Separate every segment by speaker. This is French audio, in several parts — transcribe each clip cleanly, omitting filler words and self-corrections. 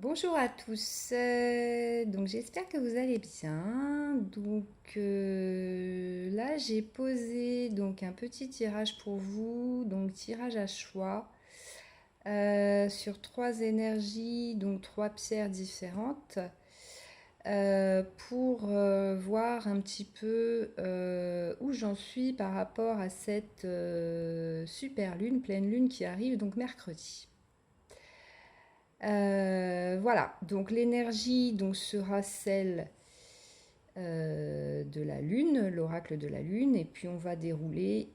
Speaker 1: Bonjour à tous, donc j'espère que vous allez bien. Là j'ai posé donc un petit tirage pour vous, donc tirage à choix sur trois énergies, donc trois pierres différentes pour voir un petit peu où j'en suis par rapport à cette super lune, pleine lune qui arrive donc mercredi. Voilà, donc l'énergie donc sera celle de la Lune, l'oracle de la Lune, et puis on va dérouler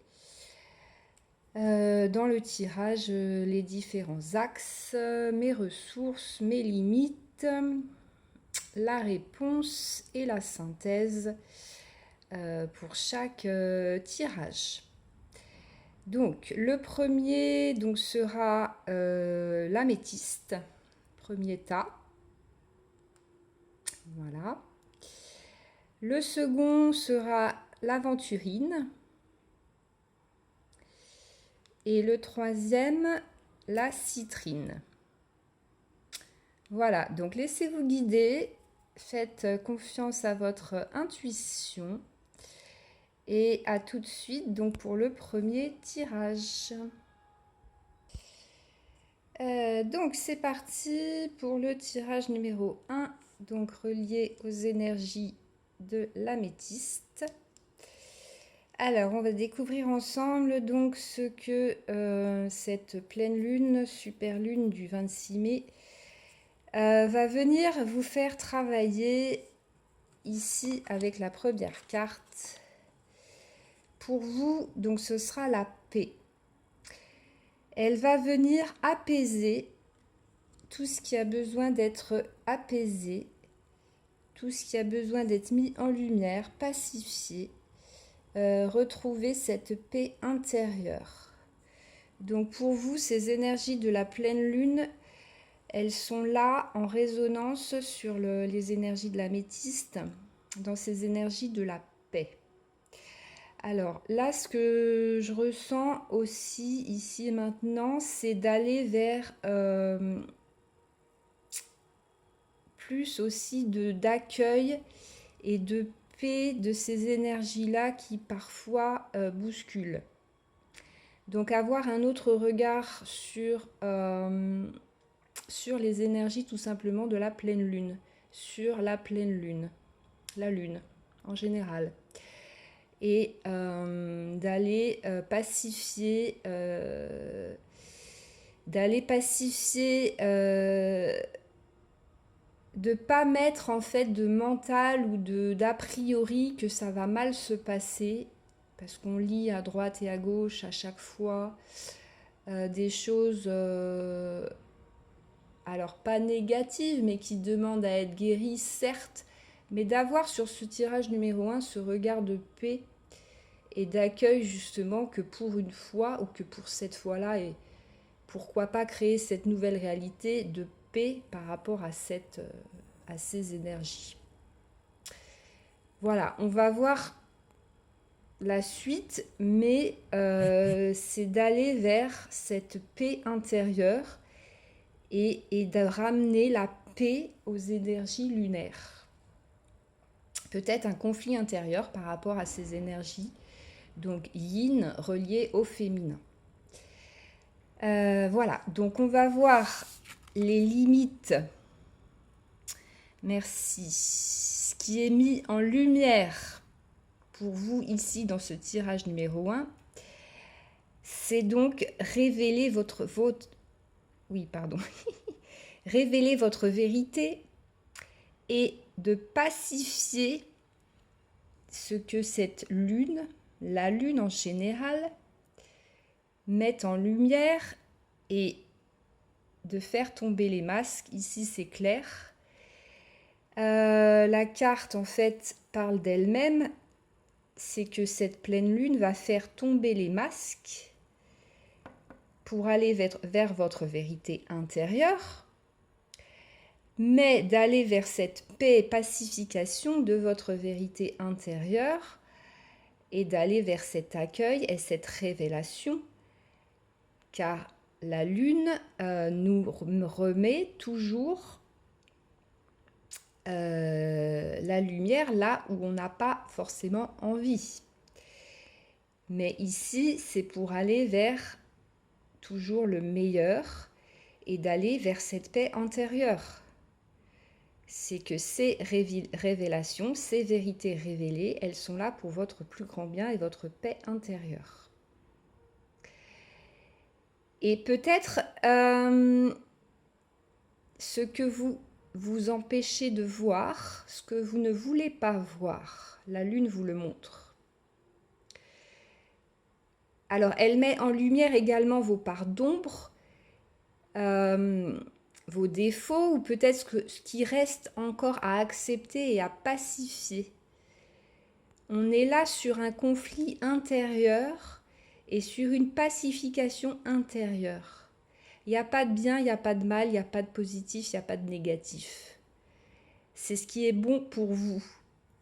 Speaker 1: dans le tirage les différents axes, mes ressources, mes limites, la réponse et la synthèse pour chaque tirage. Donc le premier donc, sera l'améthyste, premier tas. Voilà. Le second sera l'aventurine. Et le troisième, la citrine. Voilà, donc laissez-vous guider. Faites confiance à votre intuition. Et à tout de suite donc pour le premier tirage. Donc c'est parti pour le tirage numéro 1, donc relié aux énergies de l'améthyste. Alors, on va découvrir ensemble donc ce que cette pleine lune, super lune du 26 mai, va venir vous faire travailler ici avec la première carte. Pour vous, donc ce sera la paix. Elle va venir apaiser tout ce qui a besoin d'être apaisé, tout ce qui a besoin d'être mis en lumière, pacifié, retrouver cette paix intérieure. Donc pour vous, ces énergies de la pleine lune, elles sont là en résonance sur les énergies de l'améthyste, dans ces énergies de la paix. Alors là, ce que je ressens aussi ici et maintenant, c'est d'aller vers plus aussi d'accueil et de paix de ces énergies-là qui parfois bousculent. Donc avoir un autre regard sur les énergies tout simplement de la pleine lune, sur la pleine lune, la lune en général. Et d'aller pacifier, de pas mettre en fait de mental ou d'a priori que ça va mal se passer, parce qu'on lit à droite et à gauche à chaque fois des choses, alors pas négatives, mais qui demandent à être guéries, certes, mais d'avoir sur ce tirage numéro 1 ce regard de paix et d'accueil justement que pour une fois, ou que pour cette fois-là, et pourquoi pas créer cette nouvelle réalité de paix par rapport à ces énergies. Voilà, on va voir la suite, mais c'est d'aller vers cette paix intérieure et de ramener la paix aux énergies lunaires. Peut-être un conflit intérieur par rapport à ces énergies, donc yin relié au féminin. Voilà, donc on va voir les limites. Merci. Ce qui est mis en lumière pour vous ici dans ce tirage numéro 1, c'est donc révéler révéler votre vérité et de pacifier ce que cette lune, la lune en général, met en lumière et de faire tomber les masques. Ici, c'est clair. La carte, en fait, parle d'elle-même. C'est que cette pleine lune va faire tomber les masques pour aller vers votre vérité intérieure, mais d'aller vers cette paix et pacification de votre vérité intérieure et d'aller vers cet accueil et cette révélation, car la lune nous remet toujours la lumière là où on n'a pas forcément envie. Mais ici, c'est pour aller vers toujours le meilleur et d'aller vers cette paix intérieure. C'est que ces révélations, ces vérités révélées, elles sont là pour votre plus grand bien et votre paix intérieure. Et peut-être ce que vous empêchez de voir, ce que vous ne voulez pas voir, la lune vous le montre. Alors, elle met en lumière également vos parts d'ombre, vos défauts ou peut-être ce qui reste encore à accepter et à pacifier. On est là sur un conflit intérieur et sur une pacification intérieure. Il n'y a pas de bien, il n'y a pas de mal, il n'y a pas de positif, il n'y a pas de négatif. C'est ce qui est bon pour vous.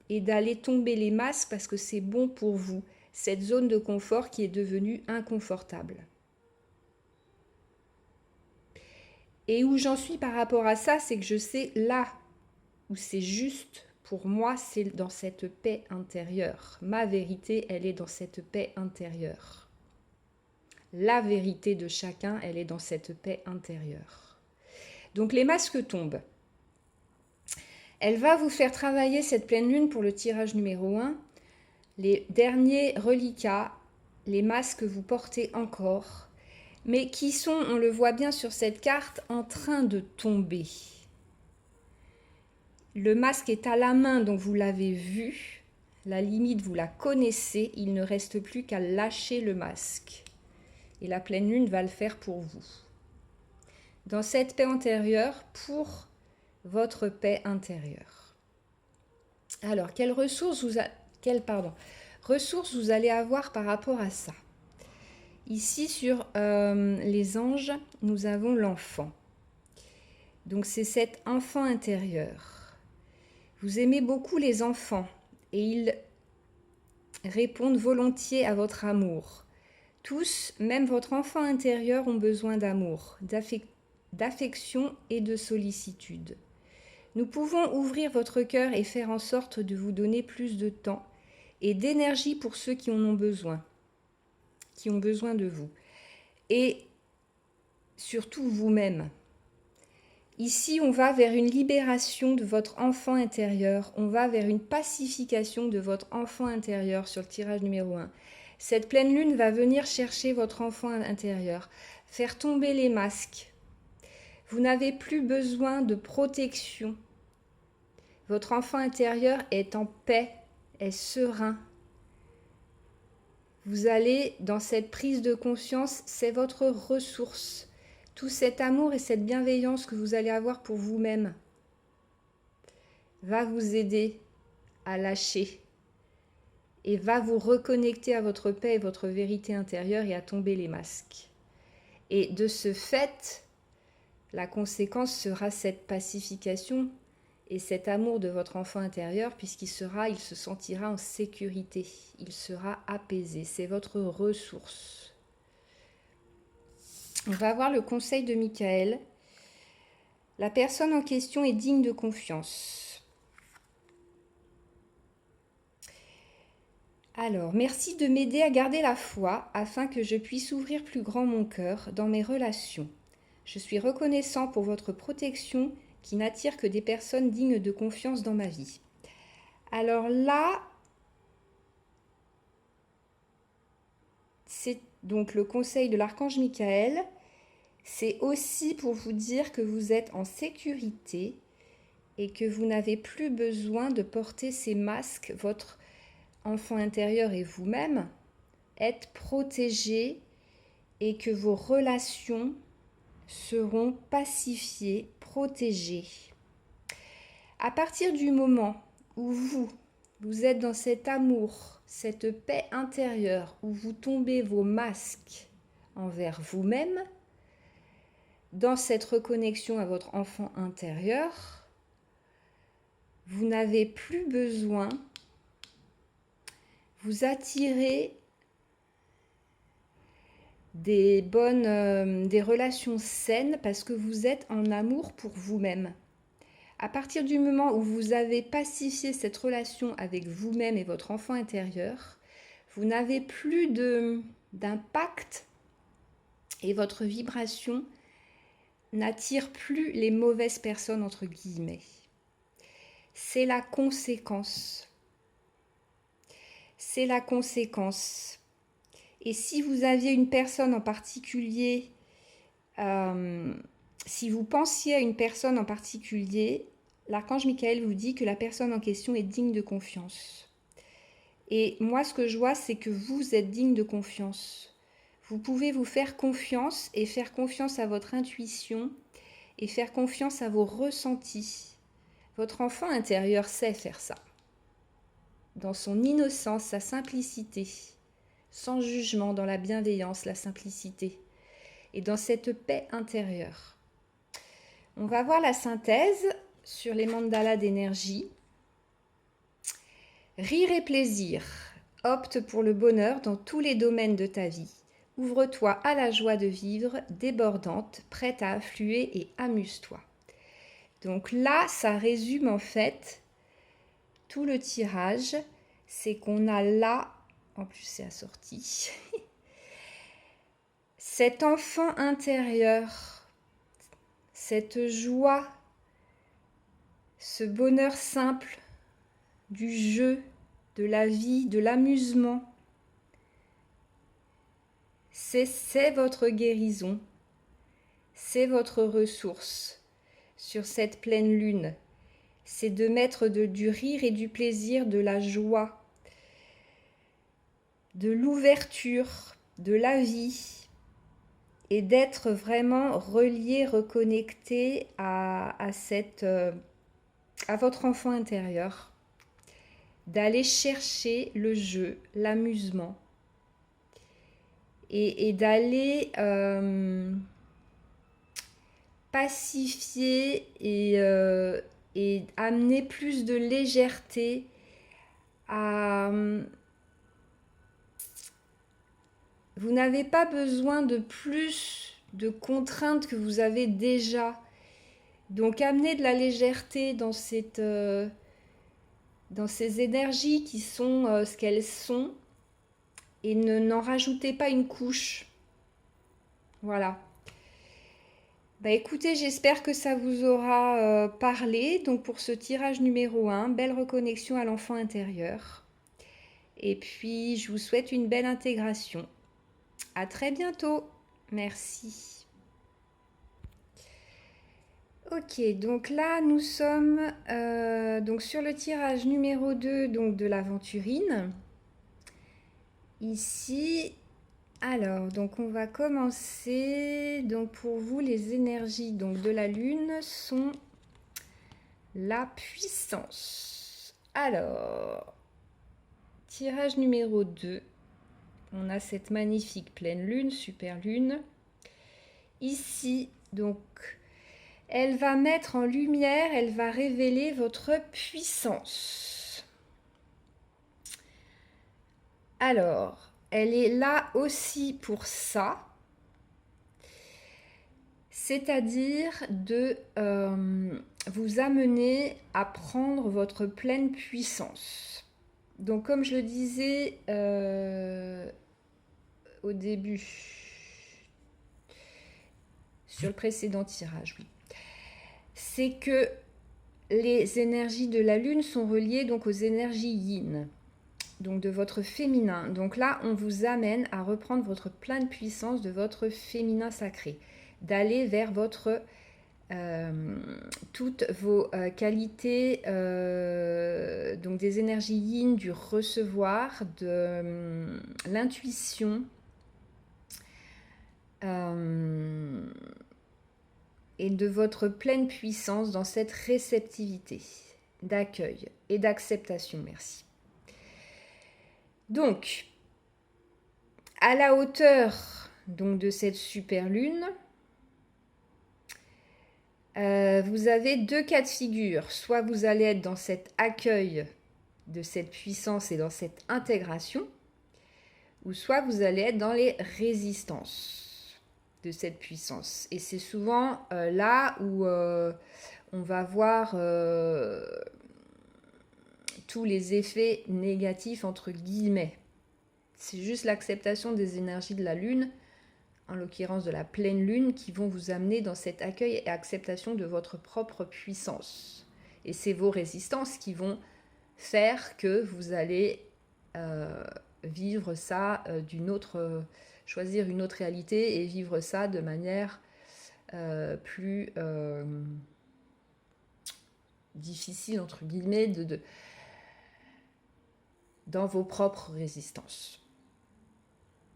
Speaker 1: Et d'aller tomber les masques parce que c'est bon pour vous. Cette zone de confort qui est devenue inconfortable. Et où j'en suis par rapport à ça, c'est que je sais là où c'est juste pour moi, c'est dans cette paix intérieure. Ma vérité, elle est dans cette paix intérieure. La vérité de chacun, elle est dans cette paix intérieure. Donc les masques tombent. Elle va vous faire travailler cette pleine lune pour le tirage numéro 1. Les derniers reliquats, les masques que vous portez encore, mais qui sont, on le voit bien sur cette carte, en train de tomber. Le masque est à la main, donc vous l'avez vu. La limite, vous la connaissez. Il ne reste plus qu'à lâcher le masque. Et la pleine lune va le faire pour vous. Dans cette paix intérieure, pour votre paix intérieure. Alors, quelles ressources vous allez avoir par rapport à ça? Ici, sur les anges, nous avons l'enfant. Donc, c'est cet enfant intérieur. Vous aimez beaucoup les enfants et ils répondent volontiers à votre amour. Tous, même votre enfant intérieur, ont besoin d'amour, d'affection et de sollicitude. Nous pouvons ouvrir votre cœur et faire en sorte de vous donner plus de temps et d'énergie pour ceux qui en ont besoin, qui ont besoin de vous. Et surtout vous-même. Ici, on va vers une libération de votre enfant intérieur, on va vers une pacification de votre enfant intérieur sur le tirage numéro 1. Cette pleine lune va venir chercher votre enfant intérieur, faire tomber les masques. Vous n'avez plus besoin de protection. Votre enfant intérieur est en paix, est serein. Vous allez dans cette prise de conscience, c'est votre ressource. Tout cet amour et cette bienveillance que vous allez avoir pour vous-même va vous aider à lâcher et va vous reconnecter à votre paix et votre vérité intérieure et à tomber les masques. Et de ce fait, la conséquence sera cette pacification et cet amour de votre enfant intérieur puisqu'il se sentira en sécurité, il sera apaisé, c'est votre ressource. On va voir le conseil de Michael. La personne en question est digne de confiance. Alors, merci de m'aider à garder la foi afin que je puisse ouvrir plus grand mon cœur dans mes relations. Je suis reconnaissant pour votre protection qui n'attire que des personnes dignes de confiance dans ma vie. Alors là, c'est donc le conseil de l'archange Michael. C'est aussi pour vous dire que vous êtes en sécurité et que vous n'avez plus besoin de porter ces masques. Votre enfant intérieur et vous-même êtes protégés et que vos relations seront pacifiées, protégées. À partir du moment où vous êtes dans cet amour, cette paix intérieure, où vous tombez vos masques envers vous-même, dans cette reconnexion à votre enfant intérieur, vous n'avez plus besoin, vous attirez des relations saines parce que vous êtes en amour pour vous-même. à partir du moment où vous avez pacifié cette relation avec vous-même et votre enfant intérieur, vous n'avez plus d'impact et votre vibration n'attire plus les mauvaises personnes, entre guillemets. C'est la conséquence. C'est la conséquence. Et si vous aviez une personne en particulier, si vous pensiez à une personne en particulier, l'archange Michael vous dit que la personne en question est digne de confiance. Et moi, ce que je vois, c'est que vous êtes digne de confiance. Vous pouvez vous faire confiance et faire confiance à votre intuition et faire confiance à vos ressentis. Votre enfant intérieur sait faire ça. Dans son innocence, sa simplicité, sans jugement, dans la bienveillance, la simplicité, et dans cette paix intérieure. On va voir la synthèse sur les mandalas d'énergie. Rire et plaisir. Opte pour le bonheur dans tous les domaines de ta vie. Ouvre-toi à la joie de vivre, débordante, prête à affluer et amuse-toi. Donc là, ça résume en fait tout le tirage. C'est qu'on a là, en plus c'est assorti, cet enfant intérieur, cette joie, ce bonheur simple du jeu, de la vie, de l'amusement. C'est votre guérison, c'est votre ressource sur cette pleine lune. C'est de mettre du rire et du plaisir, de la joie, de l'ouverture, de la vie, et d'être vraiment relié, reconnecté à votre enfant intérieur, d'aller chercher le jeu, l'amusement, et d'aller pacifier et amener plus de légèreté à... Vous n'avez pas besoin de plus de contraintes que vous avez déjà. Donc amenez de la légèreté dans ces énergies qui sont ce qu'elles sont et n'en rajoutez pas une couche. Voilà. Bah écoutez, j'espère que ça vous aura parlé. Donc pour ce tirage numéro 1, belle reconnexion à l'enfant intérieur. Et puis je vous souhaite une belle intégration. À très bientôt. Merci. Ok, donc là nous sommes donc sur le tirage numéro 2 donc de l'aventurine. Ici, alors donc on va commencer. Donc pour vous les énergies donc de la lune sont la puissance. Alors, tirage numéro 2. On a cette magnifique pleine lune, super lune. Ici, donc, elle va mettre en lumière, elle va révéler votre puissance. Alors, elle est là aussi pour ça. C'est-à-dire de vous amener à prendre votre pleine puissance. Donc, comme je le disais au début, sur le précédent tirage, oui, c'est que les énergies de la lune sont reliées donc aux énergies yin, donc de votre féminin. Donc là, on vous amène à reprendre votre pleine puissance de votre féminin sacré, d'aller vers votre toutes vos qualités, donc des énergies yin, du recevoir, de l'intuition, et de votre pleine puissance dans cette réceptivité, d'accueil et d'acceptation. Merci. Donc, à la hauteur donc, de cette super lune, vous avez deux cas de figure. Soit vous allez être dans cet accueil de cette puissance et dans cette intégration, ou soit vous allez être dans les résistances. de cette puissance. Et c'est souvent là où on va voir tous les effets négatifs, entre guillemets. C'est juste l'acceptation des énergies de la Lune, en l'occurrence de la pleine Lune, qui vont vous amener dans cet accueil et acceptation de votre propre puissance. Et c'est vos résistances qui vont faire que vous allez vivre ça choisir une autre réalité et vivre ça de manière plus difficile, entre guillemets, dans vos propres résistances.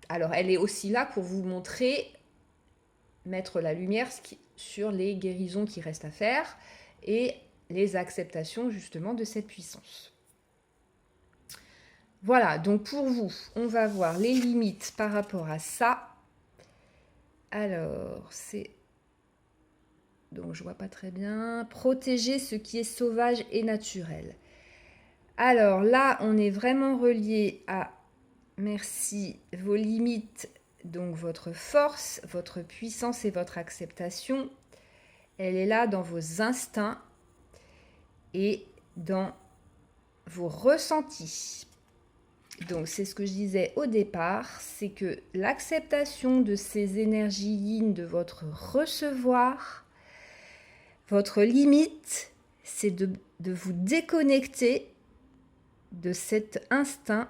Speaker 1: Alors, elle est aussi là pour vous montrer, mettre la lumière sur les guérisons qui restent à faire et les acceptations justement de cette puissance. Voilà, donc pour vous, on va voir les limites par rapport à ça. Alors, donc je vois pas très bien. Protéger ce qui est sauvage et naturel. Alors là, on est vraiment relié à, merci, vos limites, donc votre force, votre puissance et votre acceptation. Elle est là dans vos instincts et dans vos ressentis. Donc c'est ce que je disais au départ, c'est que l'acceptation de ces énergies yin, de votre recevoir, votre limite, c'est de vous déconnecter de cet instinct,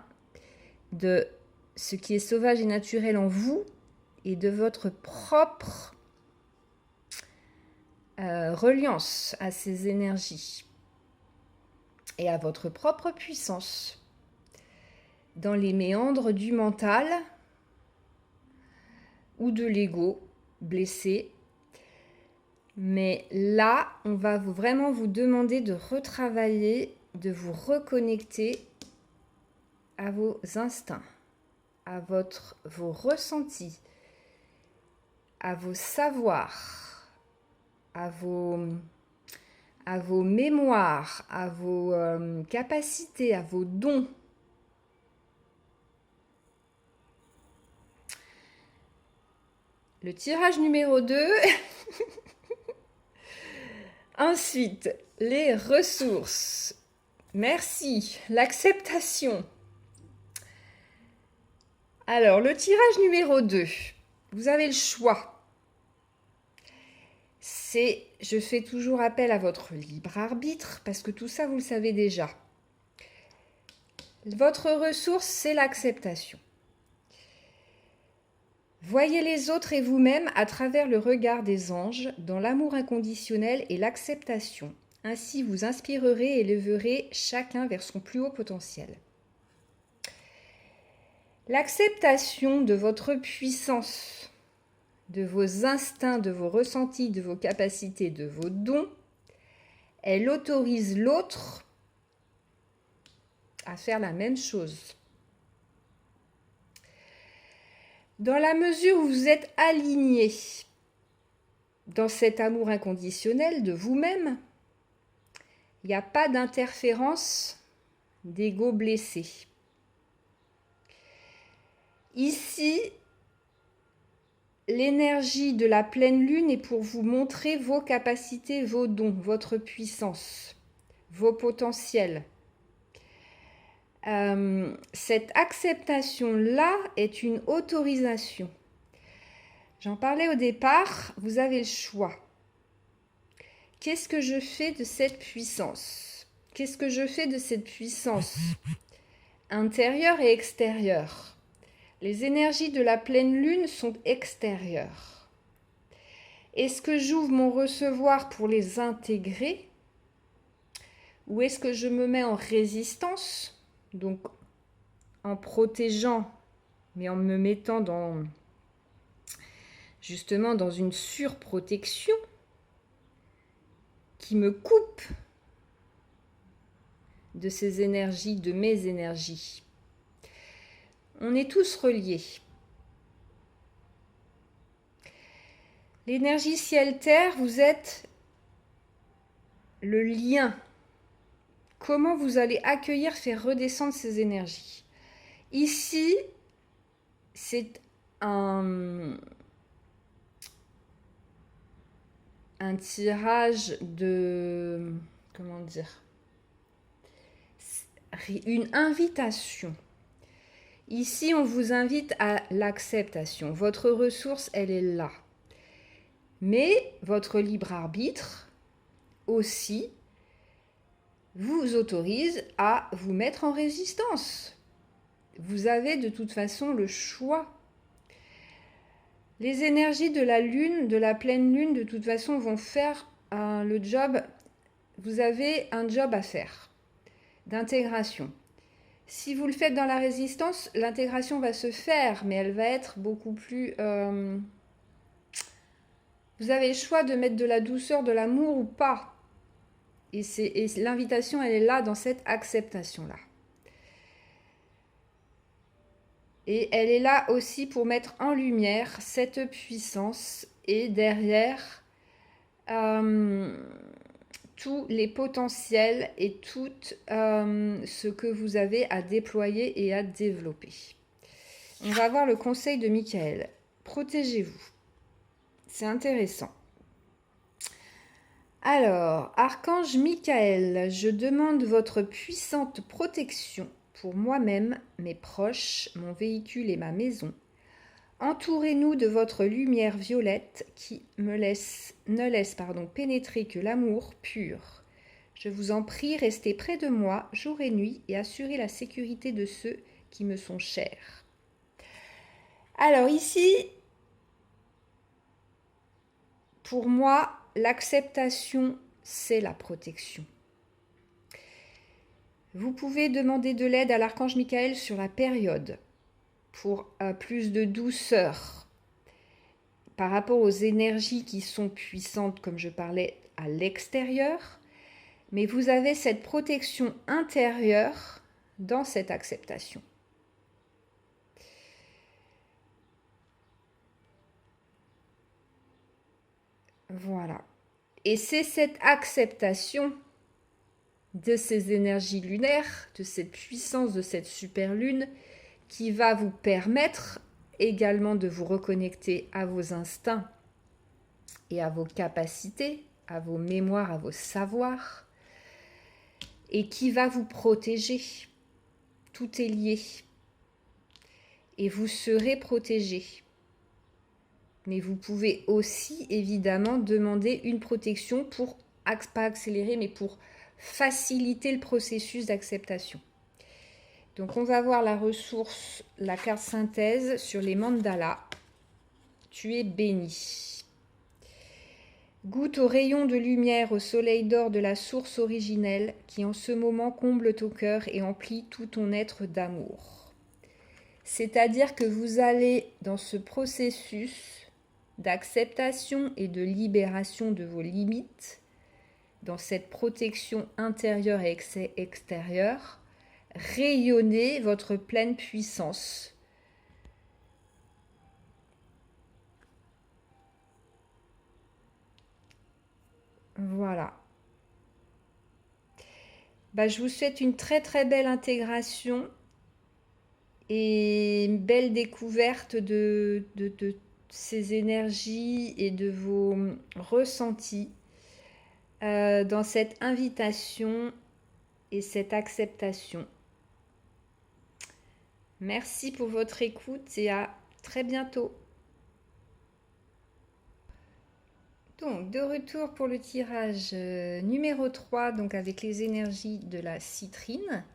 Speaker 1: de ce qui est sauvage et naturel en vous et de votre propre reliance à ces énergies et à votre propre puissance. Dans les méandres du mental ou de l'ego blessé. Mais là, on va vraiment vous demander de retravailler, de vous reconnecter à vos instincts, à vos ressentis, à vos savoirs, à vos mémoires, à vos capacités, à vos dons. Le tirage numéro 2. Ensuite, les ressources. Merci. L'acceptation. Alors, le tirage numéro 2. Vous avez le choix. Je fais toujours appel à votre libre arbitre, parce que tout ça, vous le savez déjà. Votre ressource, c'est l'acceptation. Voyez les autres et vous-même à travers le regard des anges, dans l'amour inconditionnel et l'acceptation. Ainsi, vous inspirerez et élèverez chacun vers son plus haut potentiel. L'acceptation de votre puissance, de vos instincts, de vos ressentis, de vos capacités, de vos dons, elle autorise l'autre à faire la même chose. Dans la mesure où vous êtes aligné dans cet amour inconditionnel de vous-même, il n'y a pas d'interférence d'ego blessé. Ici, l'énergie de la pleine lune est pour vous montrer vos capacités, vos dons, votre puissance, vos potentiels. Cette acceptation-là est une autorisation. J'en parlais au départ, vous avez le choix. Qu'est-ce que je fais de cette puissance? Qu'est-ce que je fais de cette puissance intérieure et extérieure? Les énergies de la pleine lune sont extérieures. Est-ce que j'ouvre mon recevoir pour les intégrer? Ou est-ce que je me mets en résistance? Donc, en protégeant, mais en me mettant justement dans une surprotection qui me coupe de ces énergies, de mes énergies. On est tous reliés. L'énergie ciel-terre, vous êtes le lien. Comment vous allez accueillir, faire redescendre ces énergies? Ici, c'est un tirage de... Comment dire? Une invitation. Ici, on vous invite à l'acceptation. Votre ressource, elle est là. Mais votre libre arbitre aussi vous autorise à vous mettre en résistance. Vous avez de toute façon le choix. Les énergies de la lune, de la pleine lune, de toute façon, vont faire le job. Vous avez un job à faire d'intégration. Si vous le faites dans la résistance, l'intégration va se faire, mais elle va être beaucoup plus... Vous avez le choix de mettre de la douceur, de l'amour ou pas. Et l'invitation, elle est là dans cette acceptation-là. Et elle est là aussi pour mettre en lumière cette puissance et derrière tous les potentiels et tout ce que vous avez à déployer et à développer. On va voir le conseil de Michael. Protégez-vous. C'est intéressant. Alors, Archange Michael, je demande votre puissante protection pour moi-même, mes proches, mon véhicule et ma maison. Entourez-nous de votre lumière violette qui ne laisse pénétrer que l'amour pur. Je vous en prie, restez près de moi jour et nuit et assurez la sécurité de ceux qui me sont chers. Alors ici, pour moi, l'acceptation, c'est la protection. Vous pouvez demander de l'aide à l'archange Michael sur la période pour plus de douceur par rapport aux énergies qui sont puissantes, comme je parlais, à l'extérieur. Mais vous avez cette protection intérieure dans cette acceptation. Voilà. Et c'est cette acceptation de ces énergies lunaires, de cette puissance de cette super lune qui va vous permettre également de vous reconnecter à vos instincts et à vos capacités, à vos mémoires, à vos savoirs, et qui va vous protéger. Tout est lié. Et vous serez protégé. Mais vous pouvez aussi, évidemment, demander une protection pour, pas accélérer, mais pour faciliter le processus d'acceptation. Donc, on va voir la ressource, la carte synthèse sur les mandalas. Tu es béni. Goûte au rayon de lumière, au soleil d'or de la source originelle qui en ce moment comble ton cœur et emplit tout ton être d'amour. C'est-à-dire que vous allez dans ce processus d'acceptation et de libération de vos limites, dans cette protection intérieure et extérieure, rayonner votre pleine puissance. Voilà. Je vous souhaite une très très belle intégration et une belle découverte de ces énergies et de vos ressentis dans cette invitation et cette acceptation. Merci pour votre écoute et à très bientôt. Donc, de retour pour le tirage numéro 3, donc avec les énergies de la citrine.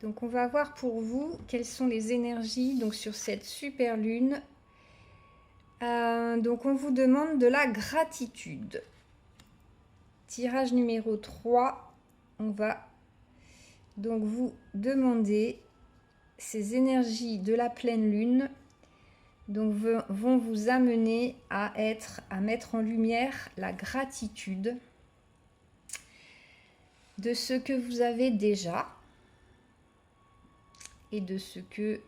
Speaker 1: Donc, on va voir pour vous quelles sont les énergies donc, sur cette super lune. Donc, on vous demande de la gratitude. Tirage numéro 3, on va donc vous demander ces énergies de la pleine lune donc vont vous amener à mettre en lumière la gratitude de ce que vous avez déjà et de ce que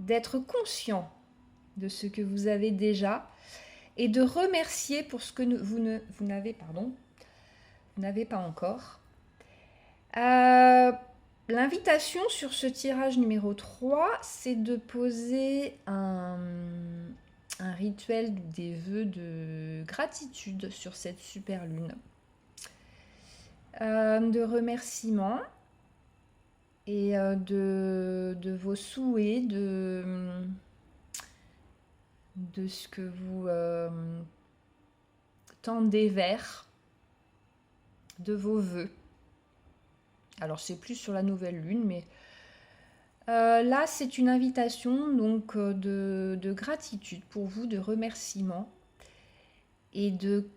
Speaker 1: d'être conscient de ce que vous avez déjà et de remercier pour ce que vous n'avez pas encore. L'invitation sur ce tirage numéro 3, c'est de poser un un rituel des vœux de gratitude sur cette super lune, de remerciements et de vos souhaits, de ce que vous tendez vers, de vos vœux. Alors c'est plus sur la nouvelle lune, mais là c'est une invitation donc de gratitude pour vous, de remerciement et de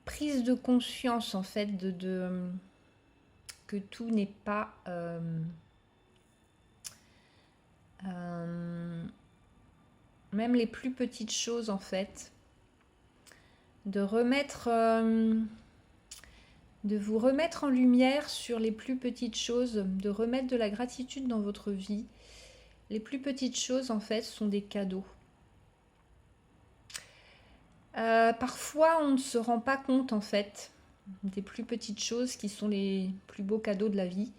Speaker 1: prise de conscience en fait que tout n'est pas même les plus petites choses en fait, de vous remettre en lumière sur les plus petites choses, de remettre de la gratitude dans votre vie. Les plus petites choses en fait sont des cadeaux. Parfois on ne se rend pas compte en fait des plus petites choses qui sont les plus beaux cadeaux de la vie,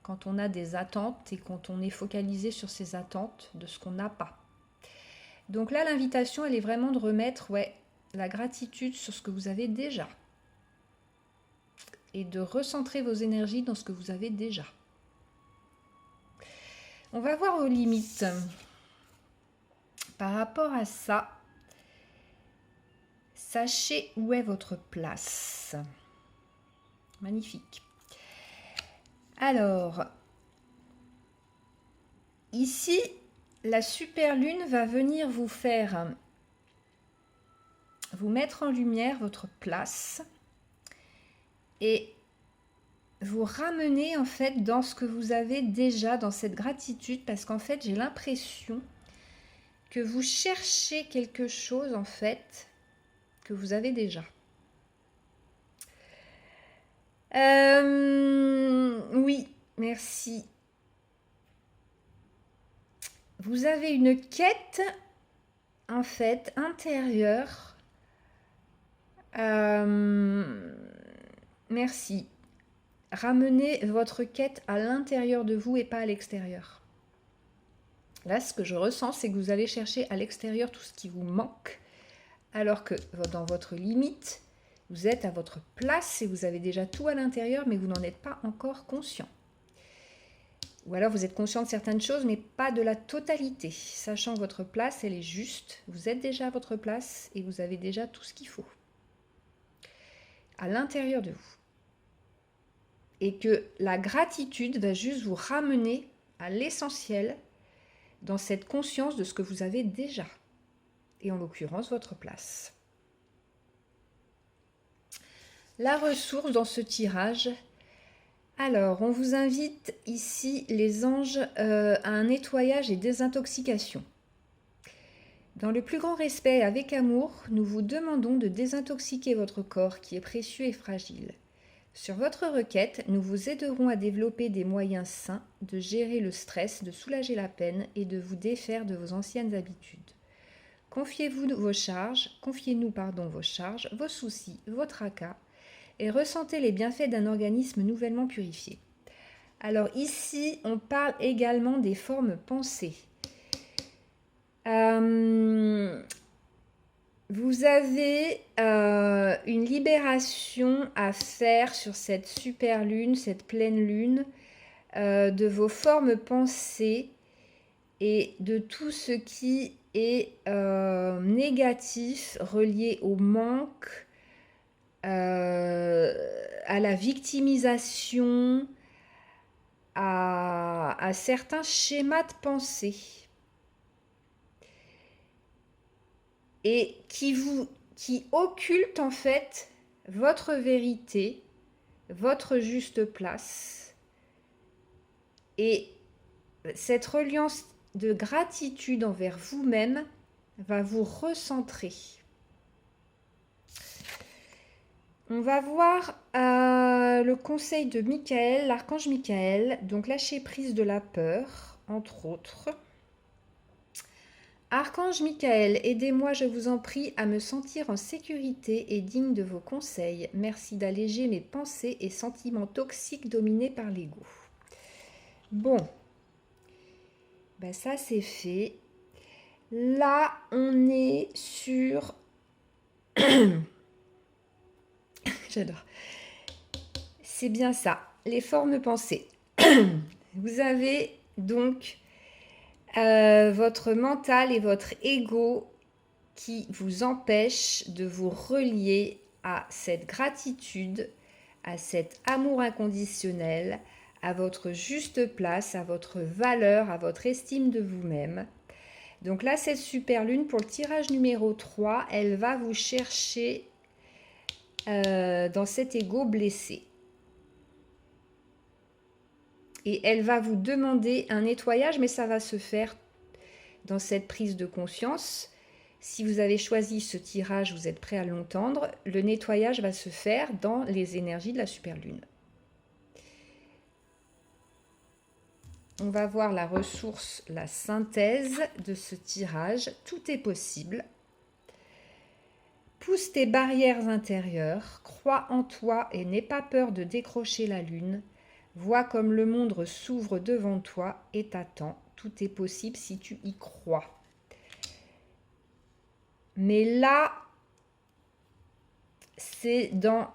Speaker 1: quand on a des attentes et quand on est focalisé sur ces attentes de ce qu'on n'a pas. Donc là l'invitation elle est vraiment de remettre la gratitude sur ce que vous avez déjà et de recentrer vos énergies dans ce que vous avez déjà. On va voir aux limites. Par rapport à ça, sachez où est votre place. Magnifique. Alors, ici, la super lune va venir vous mettre en lumière votre place et vous ramener en fait dans ce que vous avez déjà, dans cette gratitude, parce qu'en fait j'ai l'impression que vous cherchez quelque chose en fait que vous avez déjà. Oui, merci. Vous avez une quête en fait intérieure. Merci. Ramenez votre quête à l'intérieur de vous et pas à l'extérieur. Là, ce que je ressens, c'est que vous allez chercher à l'extérieur tout ce qui vous manque, alors que dans votre limite, vous êtes à votre place et vous avez déjà tout à l'intérieur, mais vous n'en êtes pas encore conscient. Ou alors vous êtes conscient de certaines choses, mais pas de la totalité, sachant que votre place, elle est juste. Vous êtes déjà à votre place et vous avez déjà tout ce qu'il faut à l'intérieur de vous. Et que la gratitude va juste vous ramener à l'essentiel dans cette conscience de ce que vous avez déjà. Et en l'occurrence, votre place. La ressource dans ce tirage. Alors, on vous invite ici, les anges, à un nettoyage et désintoxication. Dans le plus grand respect et avec amour, nous vous demandons de désintoxiquer votre corps qui est précieux et fragile. Sur votre requête, nous vous aiderons à développer des moyens sains de gérer le stress, de soulager la peine et de vous défaire de vos anciennes habitudes. Confiez-nous vos charges, vos soucis, vos tracas et ressentez les bienfaits d'un organisme nouvellement purifié. Alors ici, on parle également des formes pensées. Vous avez une libération à faire sur cette super lune, cette pleine lune, de vos formes pensées et de tout ce qui est négatif, relié au manque, à la victimisation, à certains schémas de pensée. Et qui occulte en fait votre vérité, votre juste place. Et cette reliance de gratitude envers vous-même va vous recentrer. On va voir le conseil de Michael, l'archange Michael, donc lâcher prise de la peur, entre autres. Archange Michael, aidez-moi, je vous en prie, à me sentir en sécurité et digne de vos conseils. Merci d'alléger mes pensées et sentiments toxiques dominés par l'ego. Bon, ben ça c'est fait. Là, on est sur... J'adore. C'est bien ça, les formes pensées. Vous avez donc votre mental et votre ego qui vous empêchent de vous relier à cette gratitude, à cet amour inconditionnel, à votre juste place, à votre valeur, à votre estime de vous-même. Donc là, cette super lune, pour le tirage numéro 3, elle va vous chercher dans cet ego blessé. Et elle va vous demander un nettoyage, mais ça va se faire dans cette prise de conscience. Si vous avez choisi ce tirage, vous êtes prêt à l'entendre, le nettoyage va se faire dans les énergies de la super lune. On va voir la ressource, la synthèse de ce tirage. Tout est possible. Pousse tes barrières intérieures, crois en toi et n'aie pas peur de décrocher la lune. Vois comme le monde s'ouvre devant toi et t'attend. Tout est possible si tu y crois. Mais là, c'est dans...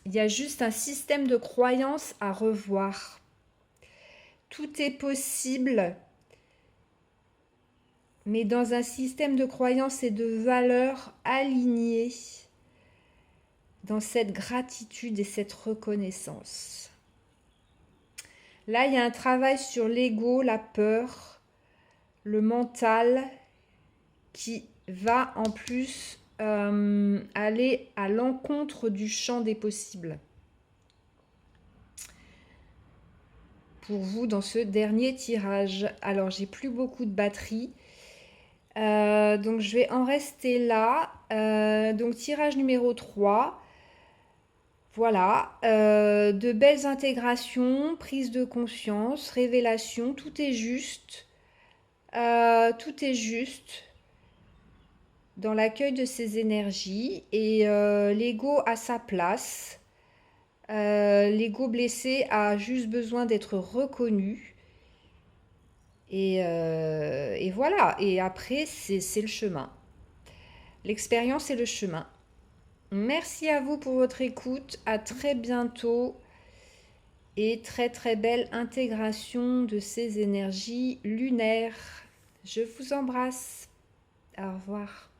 Speaker 1: Il y a juste un système de croyance à revoir. Tout est possible, mais dans un système de croyance et de valeurs alignées, dans cette gratitude et cette reconnaissance. Là, il y a un travail sur l'ego, la peur, le mental, qui va en plus aller à l'encontre du champ des possibles. Pour vous dans ce dernier tirage. Alors, j'ai plus beaucoup de batterie. Donc, je vais en rester là. Donc, tirage numéro 3. Voilà. De belles intégrations, prise de conscience, révélation. Tout est juste. Tout est juste dans l'accueil de ces énergies. Et l'ego a sa place. L'ego blessé a juste besoin d'être reconnu. Et voilà. Et après, c'est le chemin. L'expérience et le chemin. Merci à vous pour votre écoute. À très bientôt. Et très très belle intégration de ces énergies lunaires. Je vous embrasse. Au revoir.